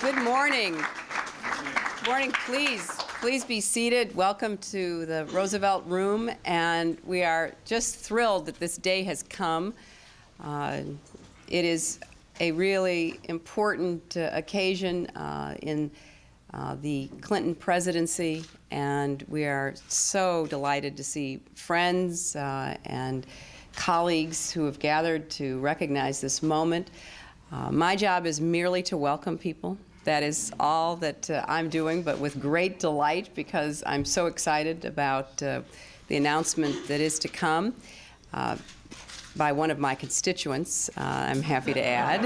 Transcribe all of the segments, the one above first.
Good morning. Good morning. Please be seated. Welcome to the Roosevelt Room, and we are just thrilled that this day has come. It is a really important occasion in the Clinton presidency, and we are so delighted to see friends and colleagues who have gathered to recognize this moment. My job is merely to welcome people. That is all that I'm doing, but with great delight because I'm so excited about the announcement that is to come by one of my constituents, I'm happy to add.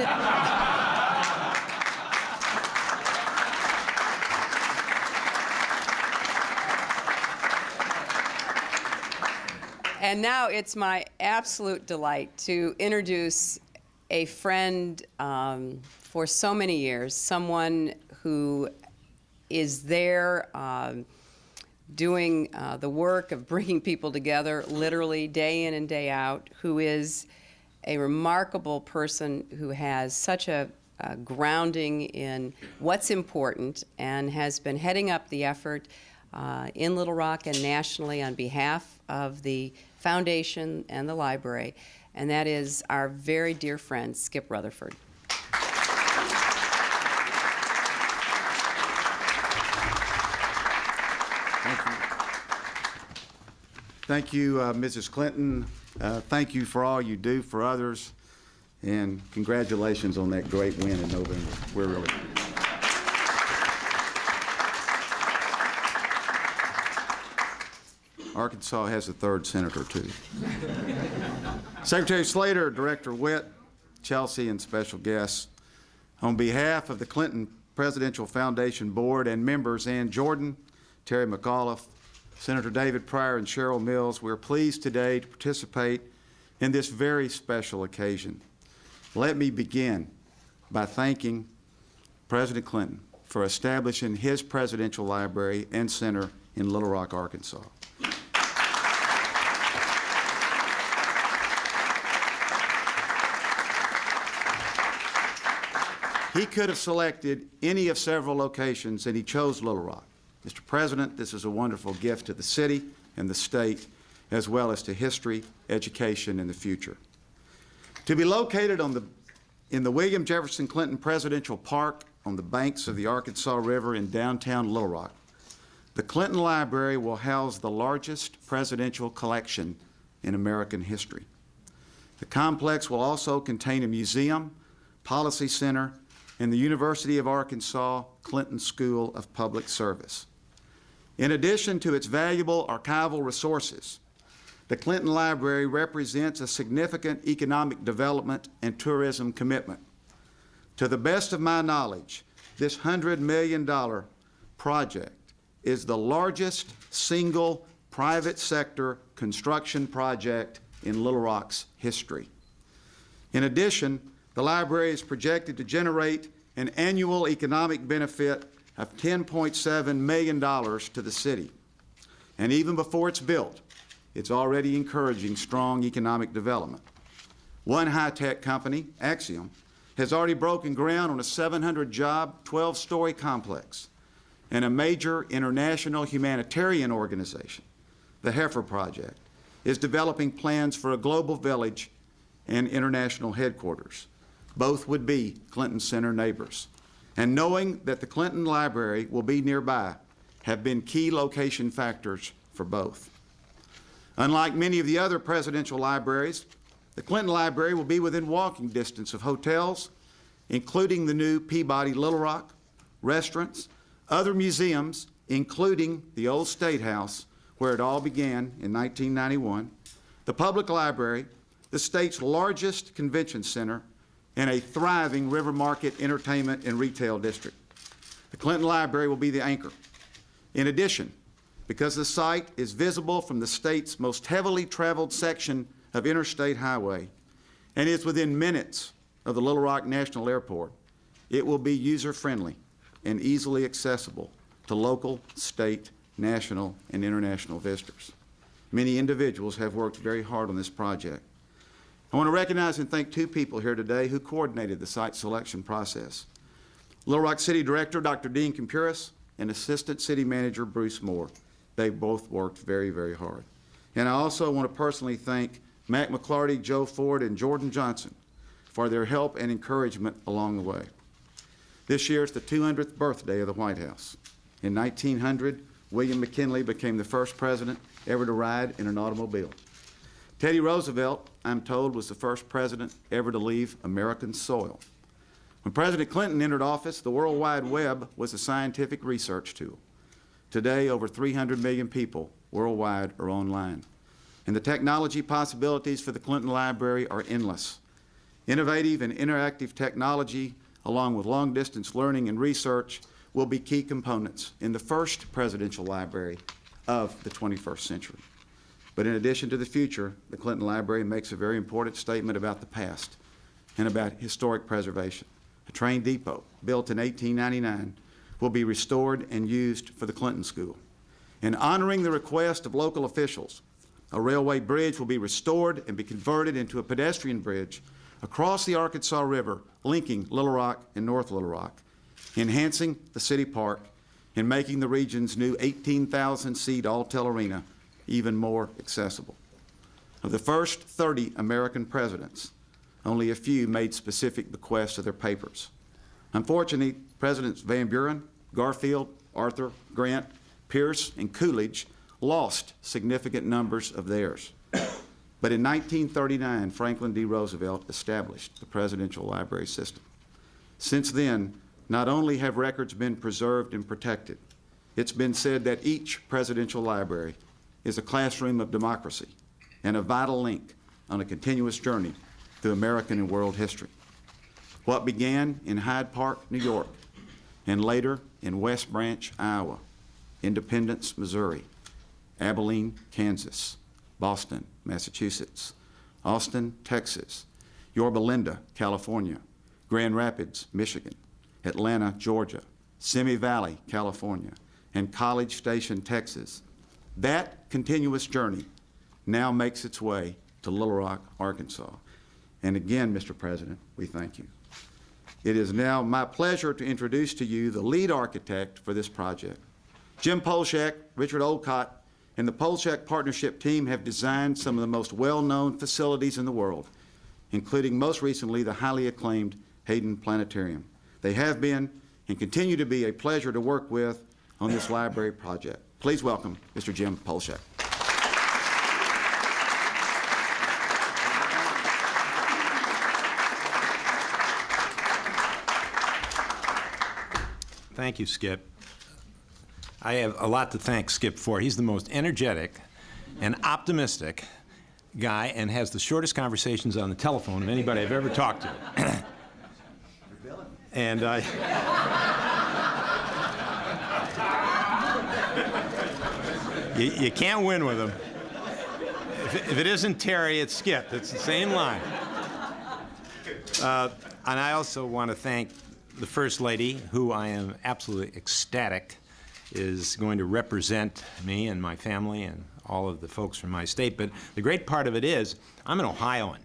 And now it's my absolute delight to introduce a friend for so many years, someone who is there doing the work of bringing people together literally day in and day out, who is a remarkable person who has such a grounding in what's important and has been heading up the effort in Little Rock and nationally on behalf of the Foundation and the library, and that is our very dear friend, Skip Rutherford. Thank you, Mrs. Clinton. Thank you for all you do for others, and congratulations on that great win in November. We're really Arkansas has a third senator, too. Secretary Slater, Director Witt, Chelsea, and special guests, on behalf of the Clinton Presidential Foundation Board and members Ann Jordan, Terry McAuliffe, Senator David Pryor, and Cheryl Mills, we're pleased today to participate in this very special occasion. Let me begin by thanking President Clinton for establishing his presidential library and center in Little Rock, Arkansas. He could have selected any of several locations, and he chose Little Rock. Mr. President, this is a wonderful gift to the city and the state, as well as to history, education, and the future. To be located in the William Jefferson Clinton Presidential Park on the banks of the Arkansas River in downtown Little Rock, the Clinton Library will house the largest presidential collection in American history. The complex will also contain a museum, policy center, and the University of Arkansas Clinton School of Public Service. In addition to its valuable archival resources, the Clinton Library represents a significant economic development and tourism commitment. To the best of my knowledge, this $100 million project is the largest single private sector construction project in Little Rock's history. In addition, the library is projected to generate an annual economic benefit of $10.7 million to the city. And even before it's built, it's already encouraging strong economic development. One high-tech company, Axiom, has already broken ground on a 700-job, 12-story complex. And a major international humanitarian organization, the Heifer Project, is developing plans for a global village and international headquarters. Both would be Clinton Center neighbors. And knowing that the Clinton Library will be nearby have been key location factors for both. Unlike many of the other presidential libraries, the Clinton Library will be within walking distance of hotels, including the new Peabody Little Rock, restaurants, other museums, including the old State House, where it all began in 1991, the public library, the state's largest convention center, and a thriving River Market entertainment and retail district. The Clinton Library will be the anchor. In addition, because the site is visible from the state's most heavily traveled section of Interstate Highway and is within minutes of the Little Rock National Airport, it will be user-friendly and easily accessible to local, state, national, and international visitors. Many individuals have worked very hard on this project. I want to recognize and thank two people here today who coordinated the site selection process. Little Rock City Director, Dr. Dean Compuris, and Assistant City Manager, Bruce Moore. They both worked very, very hard. And I also want to personally thank Mac McClarty, Joe Ford, and Jordan Johnson for their help and encouragement along the way. This year is the 200th birthday of the White House. In 1900, William McKinley became the first president ever to ride in an automobile. Teddy Roosevelt, I'm told, was the first president ever to leave American soil. When President Clinton entered office, the World Wide Web was a scientific research tool. Today, over 300 million people worldwide are online. And the technology possibilities for the Clinton Library are endless. Innovative and interactive technology, along with long-distance learning and research, will be key components in the first presidential library of the 21st century. But in addition to the future, the Clinton Library makes a very important statement about the past and about historic preservation. A train depot built in 1899 will be restored and used for the Clinton School. In honoring the request of local officials, a railway bridge will be restored and be converted into a pedestrian bridge across the Arkansas River, linking Little Rock and North Little Rock, enhancing the city park and making the region's new 18,000-seat Alltel Arena even more accessible. Of the first 30 American presidents, only a few made specific bequests to their papers. Unfortunately, Presidents Van Buren, Garfield, Arthur, Grant, Pierce, and Coolidge lost significant numbers of theirs. But in 1939, Franklin D. Roosevelt established the Presidential Library System. Since then, not only have records been preserved and protected, it's been said that each presidential library is a classroom of democracy and a vital link on a continuous journey through American and world history. What began in Hyde Park, New York, and later in West Branch, Iowa, Independence, Missouri, Abilene, Kansas, Boston, Massachusetts, Austin, Texas, Yorba Linda, California, Grand Rapids, Michigan, Atlanta, Georgia, Simi Valley, California, and College Station, Texas. That continuous journey now makes its way to Little Rock, Arkansas. And again, Mr. President, we thank you. It is now my pleasure to introduce to you the lead architect for this project. Jim Polshak, Richard Olcott, and the Polshak Partnership team have designed some of the most well-known facilities in the world, including most recently the highly acclaimed Hayden Planetarium. They have been and continue to be a pleasure to work with on this library project. Please welcome Mr. Jim Polshak. Thank you, Skip. I have a lot to thank Skip for. He's the most energetic and optimistic guy and has the shortest conversations on the telephone of anybody I've ever talked to. And you can't win with him. If it isn't Terry, it's Skip. It's the same line. And I also want to thank the First Lady, who I am absolutely ecstatic is going to represent me and my family and all of the folks from my state. But the great part of it is I'm an Ohioan,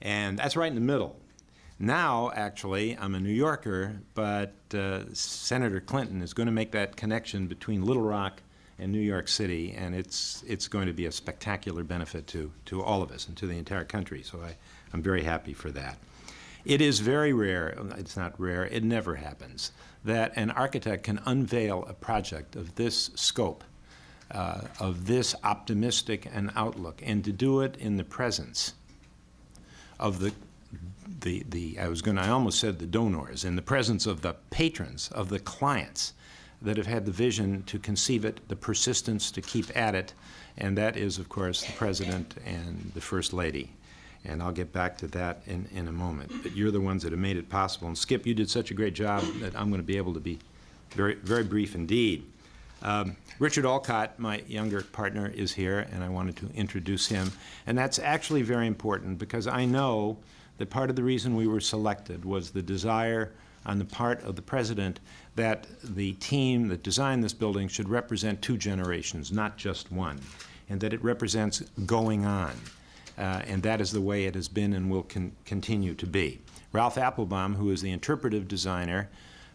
and that's right in the middle. Now, actually, I'm a New Yorker, but Senator Clinton is going to make that connection between Little Rock and New York City, and it's going to be a spectacular benefit to all of us and to the entire country. So I'm very happy for that. It is very rare, it's not rare, it never happens, that an architect can unveil a project of this scope, of this optimistic an outlook, and to do it in the presence of I almost said the donors, in the presence of the patrons, of the clients that have had the vision to conceive it, the persistence to keep at it, and that is, of course, the President and the First Lady. And I'll get back to that in a moment. But you're the ones that have made it possible. And Skip, you did such a great job that I'm going to be able to be very, very brief indeed. Richard Olcott, my younger partner, is here, and I wanted to introduce him. And that's actually very important because I know that part of the reason we were selected was the desire on the part of the President that the team that designed this building should represent two generations, not just one, and that it represents going on. And that is the way it has been and will continue to be. Ralph Applebaum, who is the interpretive designer,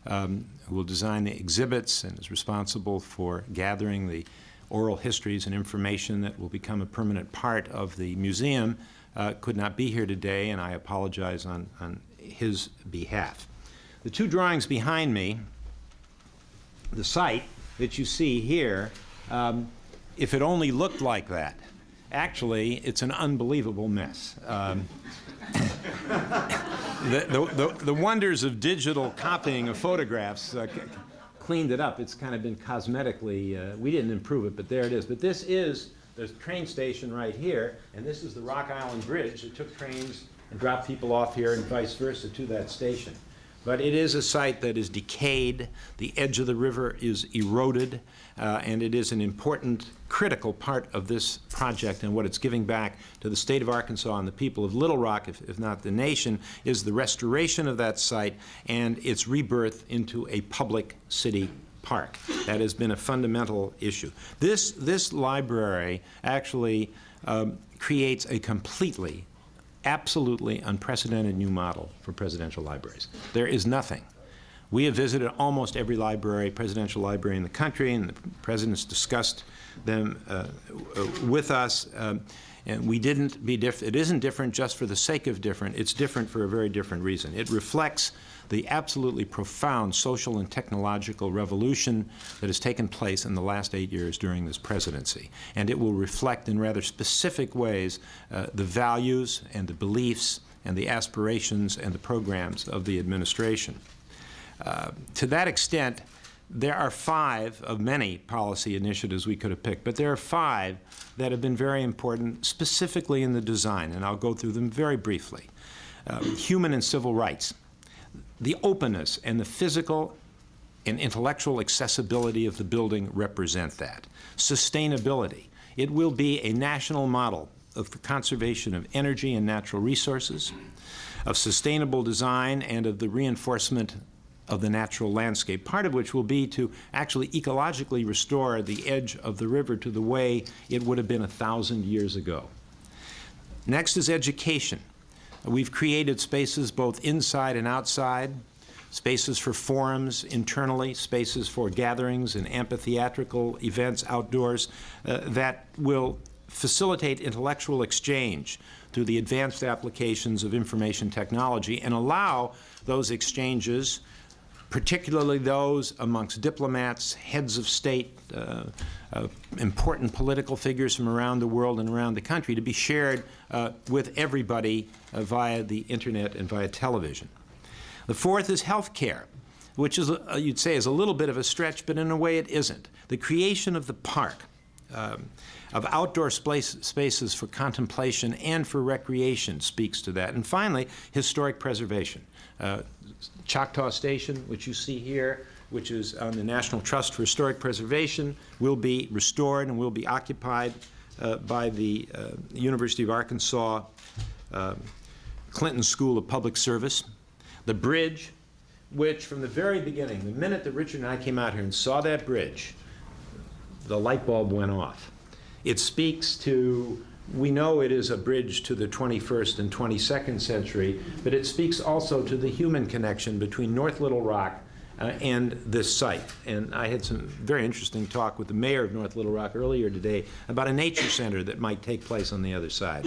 who will design the exhibits and is responsible for gathering the oral histories and information that will become a permanent part of the museum, could not be here today, and I apologize on his behalf. The two drawings behind me, the site that you see here, if it only looked like that, actually, it's an unbelievable mess. The wonders of digital copying of photographs cleaned it up. It's kind of been cosmetically, we didn't improve it, but there it is. But this is the train station right here, and this is the Rock Island Bridge that took trains and dropped people off here and vice versa to that station. But it is a site that is decayed, the edge of the river is eroded, and it is an important, critical part of this project, and what it's giving back to the state of Arkansas and the people of Little Rock, if not the nation, is the restoration of that site and its rebirth into a public city park. That has been a fundamental issue. This library actually creates a completely, absolutely unprecedented new model for presidential libraries. There is nothing. We have visited almost every library, presidential library in the country, and the president's discussed them with us. And we didn't be different. It isn't different just for the sake of different. It's different for a very different reason. It reflects the absolutely profound social and technological revolution that has taken place in the last 8 years during this presidency. And it will reflect in rather specific ways the values and the beliefs and the aspirations and the programs of the administration. To that extent, there are 5 of many policy initiatives we could have picked, but there are 5 that have been very important specifically in the design, and I'll go through them very briefly. Human and civil rights. The openness and the physical and intellectual accessibility of the building represent that. Sustainability. It will be a national model of the conservation of energy and natural resources, of sustainable design, and of the reinforcement of the natural landscape, part of which will be to actually ecologically restore the edge of the river to the way it would have been 1,000 years ago. Next is education. We've created spaces both inside and outside, spaces for forums internally, spaces for gatherings and amphitheatrical events outdoors that will facilitate intellectual exchange through the advanced applications of information technology and allow those exchanges, particularly those amongst diplomats, heads of state, important political figures from around the world and around the country, to be shared with everybody via the internet and via television. The fourth is health care, which is, you'd say, is a little bit of a stretch, but in a way it isn't. The creation of the park, of outdoor spaces for contemplation and for recreation speaks to that. And finally, historic preservation. Choctaw Station, which you see here, which is on the National Trust for Historic Preservation, will be restored and will be occupied by the University of Arkansas Clinton School of Public Service. The bridge, which from the very beginning, the minute that Richard and I came out here and saw that bridge, the light bulb went off. It speaks to, we know it is a bridge to the 21st and 22nd century, but it speaks also to the human connection between North Little Rock and this site. And I had some very interesting talk with the mayor of North Little Rock earlier today about a nature center that might take place on the other side.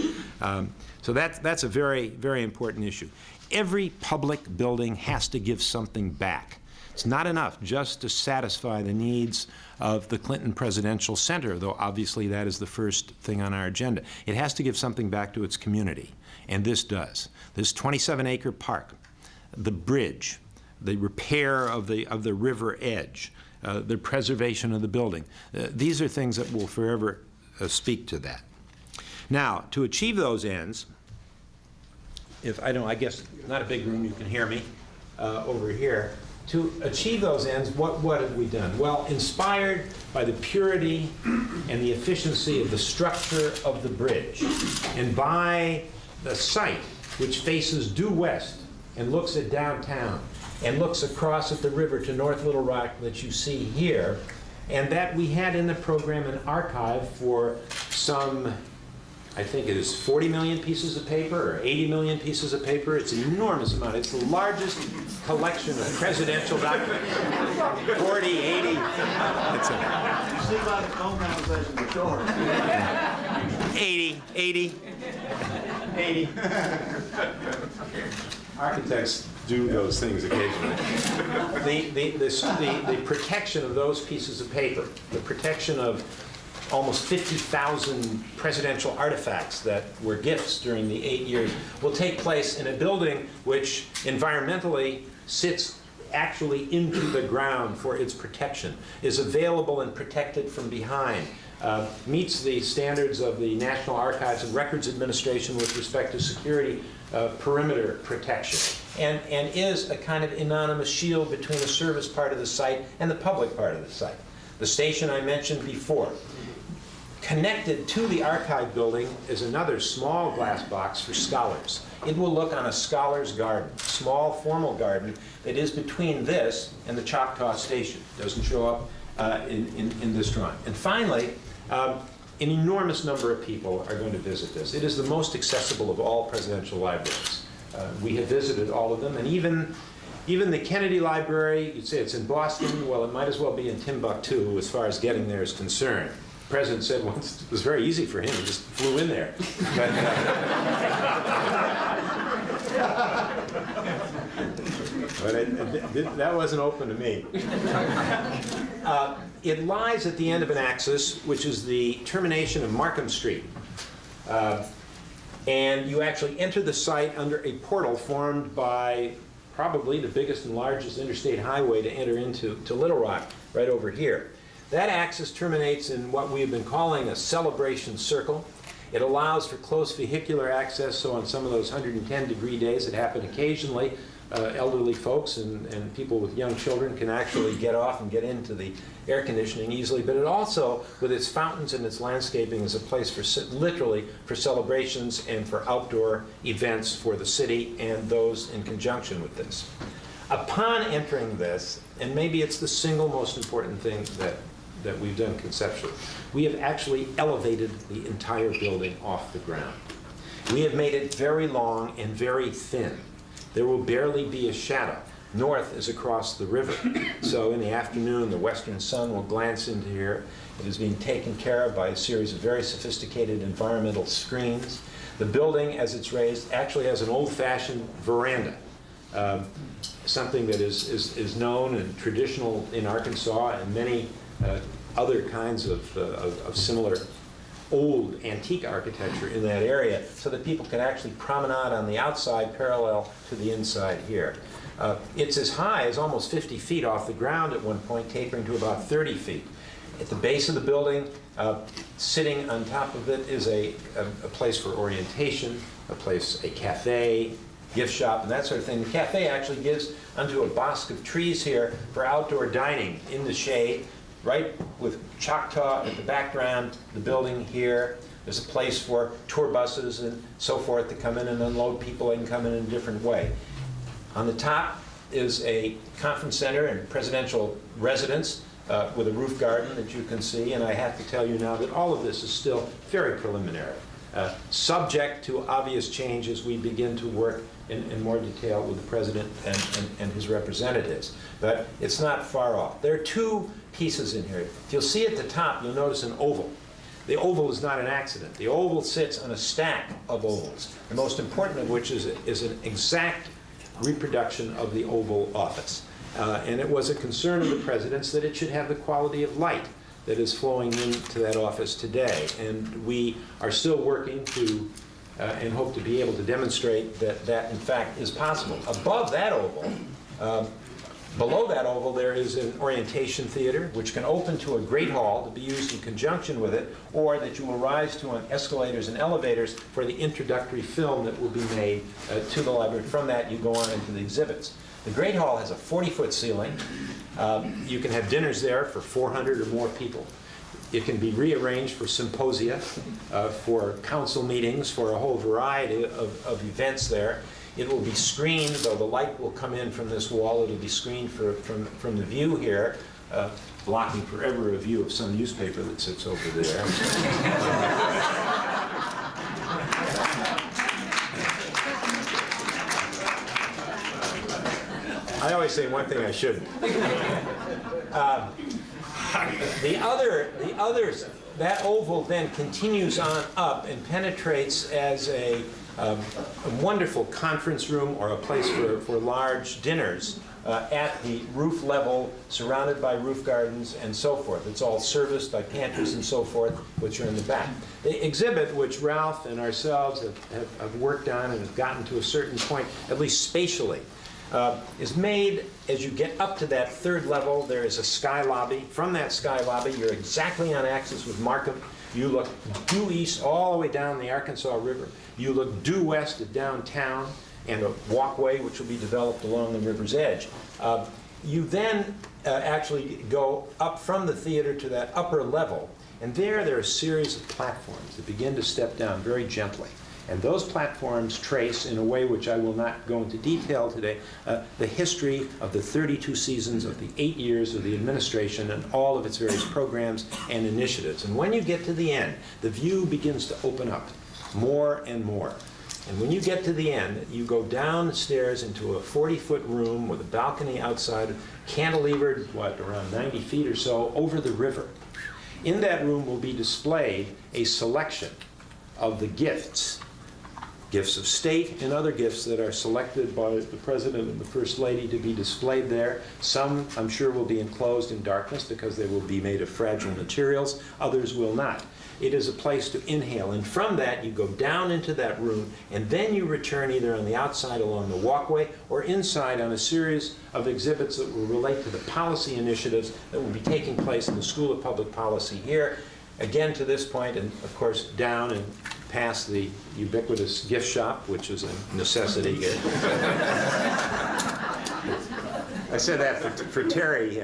So that's a very, very important issue. Every public building has to give something back. It's not enough just to satisfy the needs of the Clinton Presidential Center, though obviously that is the first thing on our agenda. It has to give something back to its community, and this does. This 27-acre park, the bridge, the repair of the river edge, the preservation of the building, these are things that will forever speak to that. Now, to achieve those ends, I guess not a big room, you can hear me over here. To achieve those ends, what have we done? Well, inspired by the purity and the efficiency of the structure of the bridge, and by the site, which faces due west and looks at downtown, and looks across at the river to North Little Rock that you see here, and that we had in the program an archive for some I think it is 40 million pieces of paper or 80 million pieces of paper. It's an enormous amount. It's the largest collection of presidential documents. 40, 80. It's a, See about the organization before. 80, 80. 80. Architects do those things occasionally. The protection of those pieces of paper, the protection of almost 50,000 presidential artifacts that were gifts during the 8 years will take place in a building which environmentally sits actually into the ground for its protection, is available and protected from behind, meets the standards of the National Archives and Records Administration with respect to security perimeter protection, and is a kind of anonymous shield between the service part of the site and the public part of the site. The station I mentioned before. Connected to the archive building is another small glass box for scholars. It will look on a scholar's garden, small formal garden that is between this and the Choctaw Station. Doesn't show up in this drawing. And finally, an enormous number of people are going to visit this. It is the most accessible of all presidential libraries. We have visited all of them, and even the Kennedy Library, you'd say it's in Boston, well, it might as well be in Timbuktu as far as getting there is concerned. The president said once it was very easy for him, he just flew in there. But that wasn't open to me. It lies at the end of an axis, which is the termination of Markham Street. And you actually enter the site under a portal formed by probably the biggest and largest interstate highway to enter into Little Rock, right over here. That axis terminates in what we have been calling a celebration circle. It allows for close vehicular access, so on some of those 110-degree days that happen occasionally, elderly folks and people with young children can actually get off and get into the air conditioning easily. But it also, with its fountains and its landscaping, is a place for literally for celebrations and for outdoor events for the city and those in conjunction with this. Upon entering this, and maybe it's the single most important thing that we've done conceptually, we have actually elevated the entire building off the ground. We have made it very long and very thin. There will barely be a shadow. North is across the river, so in the afternoon the western sun will glance into here. It is being taken care of by a series of very sophisticated environmental screens. The building, as it's raised, actually has an old-fashioned veranda, something that is known and traditional in Arkansas and many other kinds of similar old antique architecture in that area, so that people can actually promenade on the outside parallel to the inside here. It's as high as almost 50 feet off the ground at one point, tapering to about 30 feet. At the base of the building, sitting on top of it is a place for orientation, a cafe, gift shop, and that sort of thing. The cafe actually gives onto a bosque of trees here for outdoor dining in the shade, right with Choctaw at the background, the building here. There's a place for tour buses and so forth to come in and unload people. They can come in a different way. On the top is a conference center and presidential residence with a roof garden that you can see, and I have to tell you now that all of this is still very preliminary. Subject to obvious change as we begin to work in more detail with the president and his representatives. But it's not far off. There are two pieces in here. If you'll see at the top, you'll notice an oval. The oval is not an accident. The oval sits on a stack of ovals, the most important of which is an exact reproduction of the Oval Office. And it was a concern of the president's that it should have the quality of light that is flowing into that office today. And we are still working to and hope to be able to demonstrate that that in fact is possible. Above that oval, below that oval, there is an orientation theater which can open to a great hall to be used in conjunction with it, or that you will rise to on escalators and elevators for the introductory film that will be made to the library. From that, you go on into the exhibits. The Great Hall has a 40-foot ceiling. You can have dinners there for 400 or more people. It can be rearranged for symposia, for council meetings, for a whole variety of events there. It will be screened, though the light will come in from this wall. It will be screened from the view here, blocking forever a view of some newspaper that sits over there. I always say one thing I shouldn't. The others, that oval then continues on up and penetrates as a wonderful conference room or a place for large dinners at the roof level, surrounded by roof gardens and so forth. It's all serviced by pantries and so forth, which are in the back. The exhibit, which Ralph and ourselves have worked on and have gotten to a certain point, at least spatially, is made as you get up to that third level. There is a sky lobby. From that sky lobby, you're exactly on axis with Markham. You look due east all the way down the Arkansas River. You look due west at downtown and a walkway which will be developed along the river's edge. You then actually go up from the theater to that upper level, and there are a series of platforms that begin to step down very gently. And those platforms trace, in a way which I will not go into detail today, the history of the 32 seasons of the 8 years of the administration and all of its various programs and initiatives. And when you get to the end, the view begins to open up more and more. And when you get to the end, you go down the stairs into a 40-foot room with a balcony outside, cantilevered, around 90 feet or so, over the river. In that room will be displayed a selection of the gifts of state and other gifts that are selected by the President and the First Lady to be displayed there. Some, I'm sure, will be enclosed in darkness because they will be made of fragile materials. Others will not. It is a place to inhale, and from that you go down into that room, and then you return either on the outside along the walkway or inside on a series of exhibits that will relate to the policy initiatives that will be taking place in the School of Public Policy here. Again, to this point, and of course down and past the ubiquitous gift shop, which is a necessity here. I said that for Terry.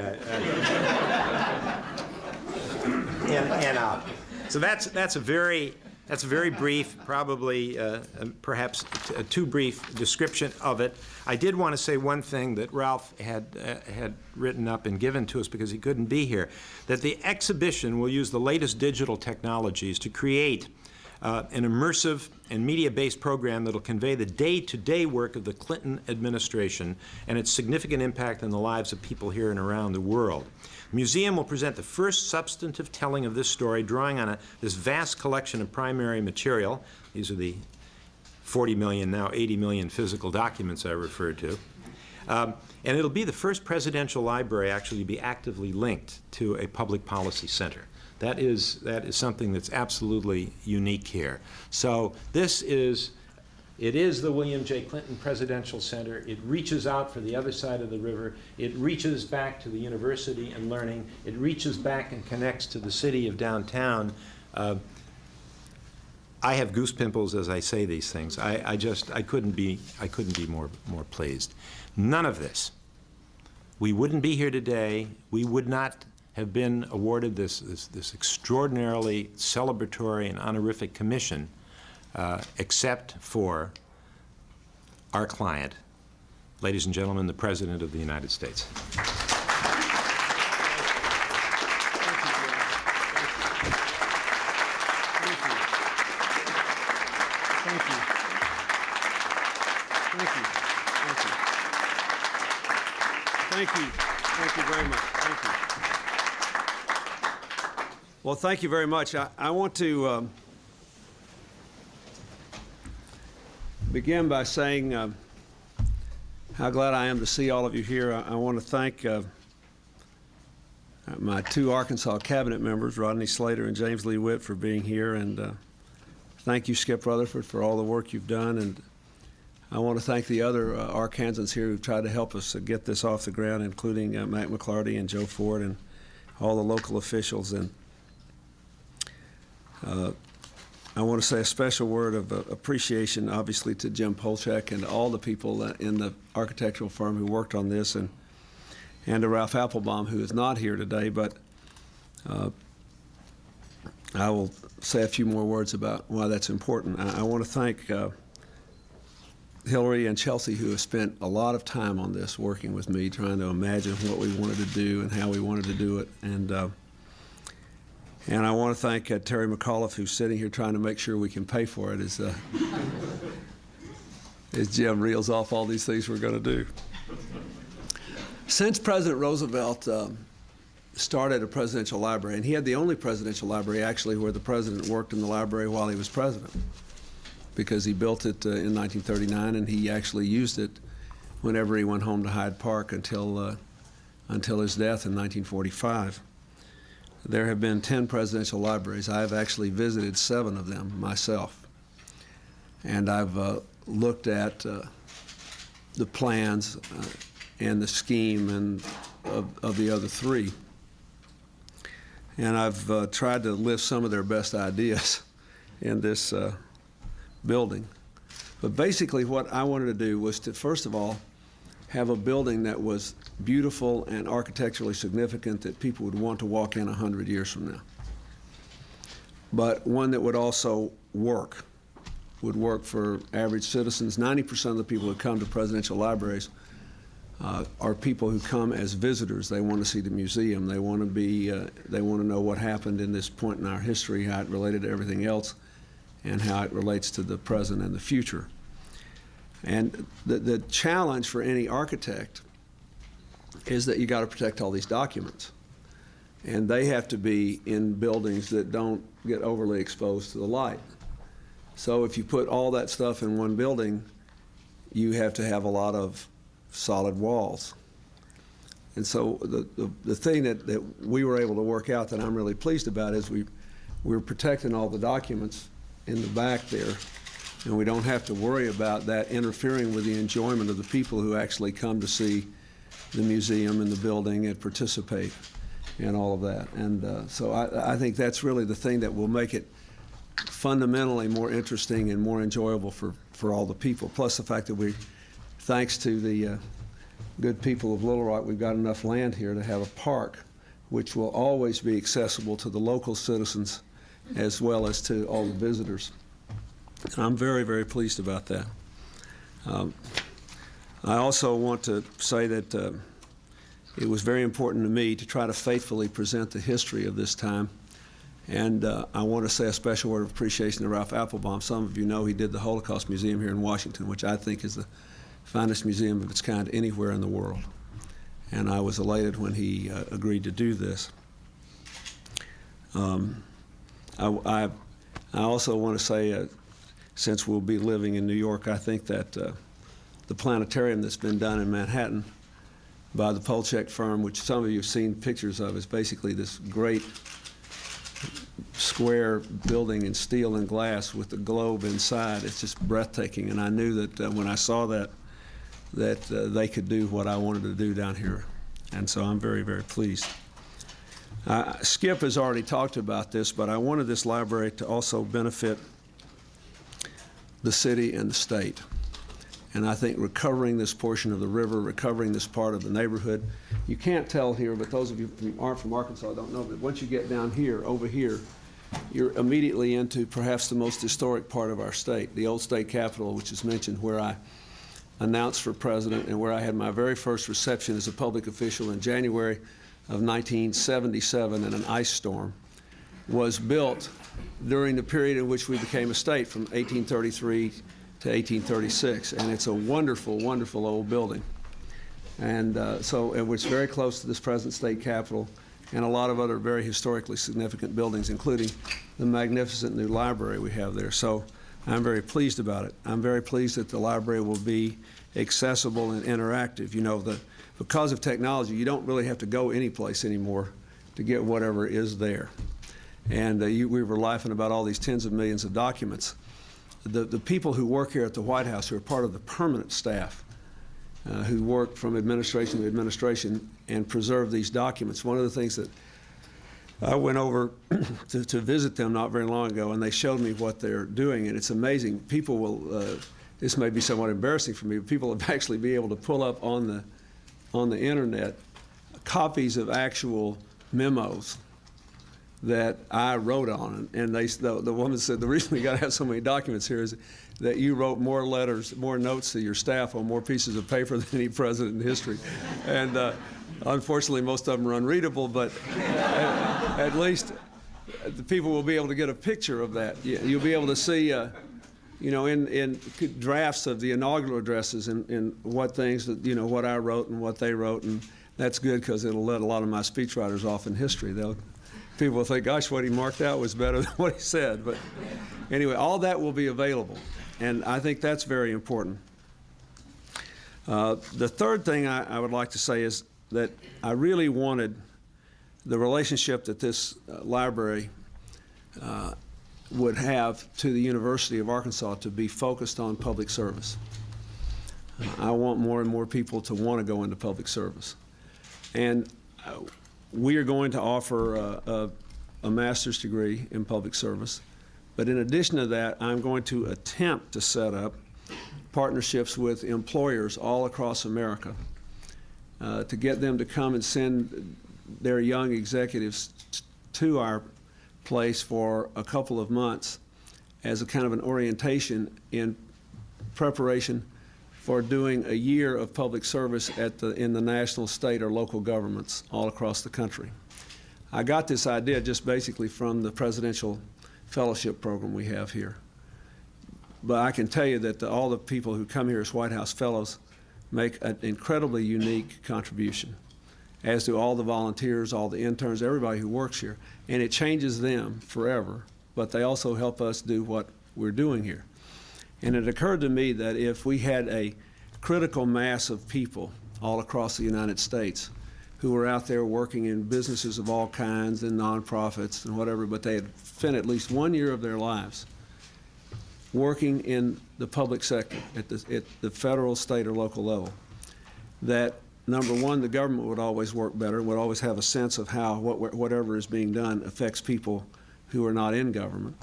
So that's a very brief, probably perhaps a too brief description of it. I did want to say one thing that Ralph had written up and given to us because he couldn't be here, that the exhibition will use the latest digital technologies to create an immersive and media-based program that will convey the day-to-day work of the Clinton administration and its significant impact on the lives of people here and around the world. The museum will present the first substantive telling of this story, drawing on this vast collection of primary material. These are the 40 million, now 80 million physical documents I referred to. And it'll be the first presidential library actually to be actively linked to a public policy center. That is something that's absolutely unique here. So it is the William J. Clinton Presidential Center. It reaches out for the other side of the river. It reaches back to the university and learning. It reaches back and connects to the city of downtown. I have goose pimples as I say these things. I couldn't be more pleased. None of this. We wouldn't be here today. We would not have been awarded this extraordinarily celebratory and honorific commission except for our client, ladies and gentlemen, the President of the United States. Thank you very much. Thank you. Well, thank you very much. I want to begin by saying how glad I am to see all of you here. I want to thank my two Arkansas cabinet members, Rodney Slater and James Lee Witt, for being here, and thank you, Skip Rutherford, for all the work you've done. And I want to thank the other Arkansans here who've tried to help us get this off the ground, including Mac McClarty and Joe Ford and all the local officials. And I want to say a special word of appreciation, obviously, to Jim Polchak and all the people in the architectural firm who worked on this, and to Ralph Applebaum, who is not here today, but I will say a few more words about why that's important. I want to thank Hillary and Chelsea, who have spent a lot of time on this, working with me, trying to imagine what we wanted to do and how we wanted to do it. And I want to thank Terry McAuliffe, who's sitting here trying to make sure we can pay for it as Jim reels off all these things we're going to do. Since President Roosevelt started a presidential library, and he had the only presidential library actually where the president worked in the library while he was president, because he built it in 1939 and he actually used it whenever he went home to Hyde Park until his death in 1945. There have been 10 presidential libraries. I have actually visited 7 of them myself. And I've looked at the plans and the scheme and of the other 3. And I've tried to lift some of their best ideas in this building. But basically what I wanted to do was to, first of all, have a building that was beautiful and architecturally significant that people would want to walk in 100 years from now. But one that would also would work for average citizens. 90% of the people who come to presidential libraries are people who come as visitors. They want to see the museum. They want to know what happened in this point in our history, how it related to everything else, and how it relates to the present and the future. And the challenge for any architect is that you got to protect all these documents. And they have to be in buildings that don't get overly exposed to the light. So if you put all that stuff in one building, you have to have a lot of solid walls. And so the thing that we were able to work out that I'm really pleased about is we're protecting all the documents in the back there, and we don't have to worry about that interfering with the enjoyment of the people who actually come to see the museum and the building and participate in all of that. And so I think that's really the thing that will make it fundamentally more interesting and more enjoyable for all the people. Plus the fact that we, thanks to the good people of Little Rock, we've got enough land here to have a park which will always be accessible to the local citizens as well as to all the visitors. And I'm very, very pleased about that. I also want to say that it was very important to me to try to faithfully present the history of this time. And I want to say a special word of appreciation to Ralph Applebaum. Some of you know he did the Holocaust Museum here in Washington, which I think is the finest museum of its kind anywhere in the world. And I was elated when he agreed to do this. I also want to say, since we'll be living in New York, I think that the planetarium that's been done in Manhattan by the Polchek firm, which some of you have seen pictures of, is basically this great square building in steel and glass with the globe inside. It's just breathtaking, and I knew that when I saw that they could do what I wanted to do down here, and so I'm very, very pleased. Skip has already talked about this, but I wanted this library to also benefit the city and the state. And I think recovering this portion of the river, recovering this part of the neighborhood, you can't tell here, but those of you who aren't from Arkansas don't know, but once you get down here, over here, you're immediately into perhaps the most historic part of our state, the old state capitol, which is mentioned, where I announced for president and where I had my very first reception as a public official in January of 1977 in an ice storm, was built during the period in which we became a state from 1833 to 1836. And it's a wonderful, wonderful old building. And so it was very close to this present state capitol and a lot of other very historically significant buildings, including the magnificent new library we have there. So I'm very pleased about it. I'm very pleased that the library will be accessible and interactive. You know, because of technology, you don't really have to go any place anymore to get whatever is there. And we were laughing about all these tens of millions of documents. The people who work here at the White House, who are part of the permanent staff, who work from administration to administration and preserve these documents. One of the things that I went over to visit them not very long ago, and they showed me what they're doing, and it's amazing. People will, this may be somewhat embarrassing for me, but people will actually be able to pull up on the internet copies of actual memos that I wrote on. And the woman said, the reason we got to have so many documents here is that you wrote more letters, more notes to your staff on more pieces of paper than any president in history. And unfortunately, most of them are unreadable, but at least the people will be able to get a picture of that. You'll be able to see, you know, in drafts of the inaugural addresses and what things that, you know, what I wrote and what they wrote. And That's good because it'll let a lot of my speechwriters off in history. People will think, gosh, what he marked out was better than what he said. But anyway, all that will be available, and I think that's very important. The third thing I would like to say is that I really wanted the relationship that this library would have to the University of Arkansas to be focused on public service. I want more and more people to want to go into public service. And we are going to offer a master's degree in public service. But in addition to that, I'm going to attempt to set up partnerships with employers all across America to get them to come and send their young executives to our place for a couple of months as a kind of an orientation in preparation for doing a year of public service in the national, state, or local governments all across the country. I got this idea just basically from the presidential fellowship program we have here. But I can tell you that all the people who come here as White House Fellows make an incredibly unique contribution, as do all the volunteers, all the interns, everybody who works here. And it changes them forever, but they also help us do what we're doing here. And it occurred to me that if we had a critical mass of people all across the United States who were out there working in businesses of all kinds and nonprofits and whatever, but they had spent at least 1 year of their lives working in the public sector at the federal, state, or local level, that number one, the government would always work better, would always have a sense of how whatever is being done affects people who are not in government.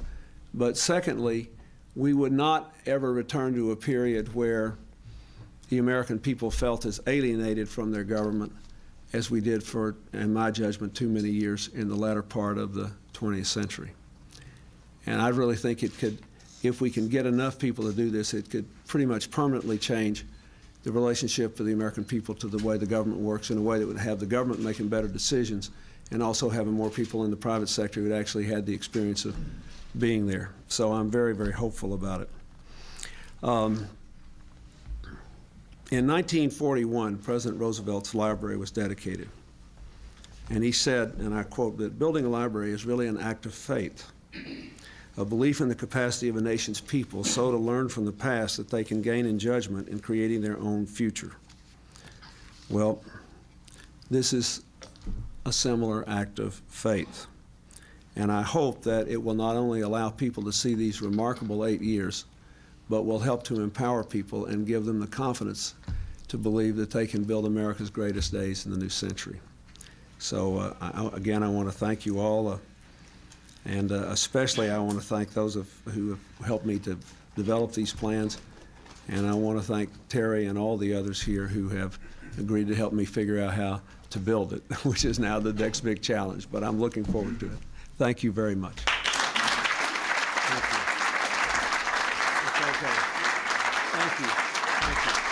But secondly, we would not ever return to a period where the American people felt as alienated from their government as we did for, in my judgment, too many years in the latter part of the 20th century. And I really think it could, if we can get enough people to do this, it could pretty much permanently change the relationship for the American people to the way the government works in a way that would have the government making better decisions and also having more people in the private sector who actually had the experience of being there. So I'm very, very hopeful about it. In 1941, President Roosevelt's library was dedicated. And he said, and I quote, that building a library is really an act of faith, a belief in the capacity of a nation's people so to learn from the past that they can gain in judgment in creating their own future. Well, this is a similar act of faith. And I hope that it will not only allow people to see these remarkable 8 years, but will help to empower people and give them the confidence to believe that they can build America's greatest days in the new century. So again, I want to thank you all, and especially I want to thank those who have helped me to develop these plans, and I want to thank Terry and all the others here who have agreed to help me figure out how to build it, which is now the next big challenge, but I'm looking forward to it. Thank you very much. Thank you. It's okay. Thank you. Thank you.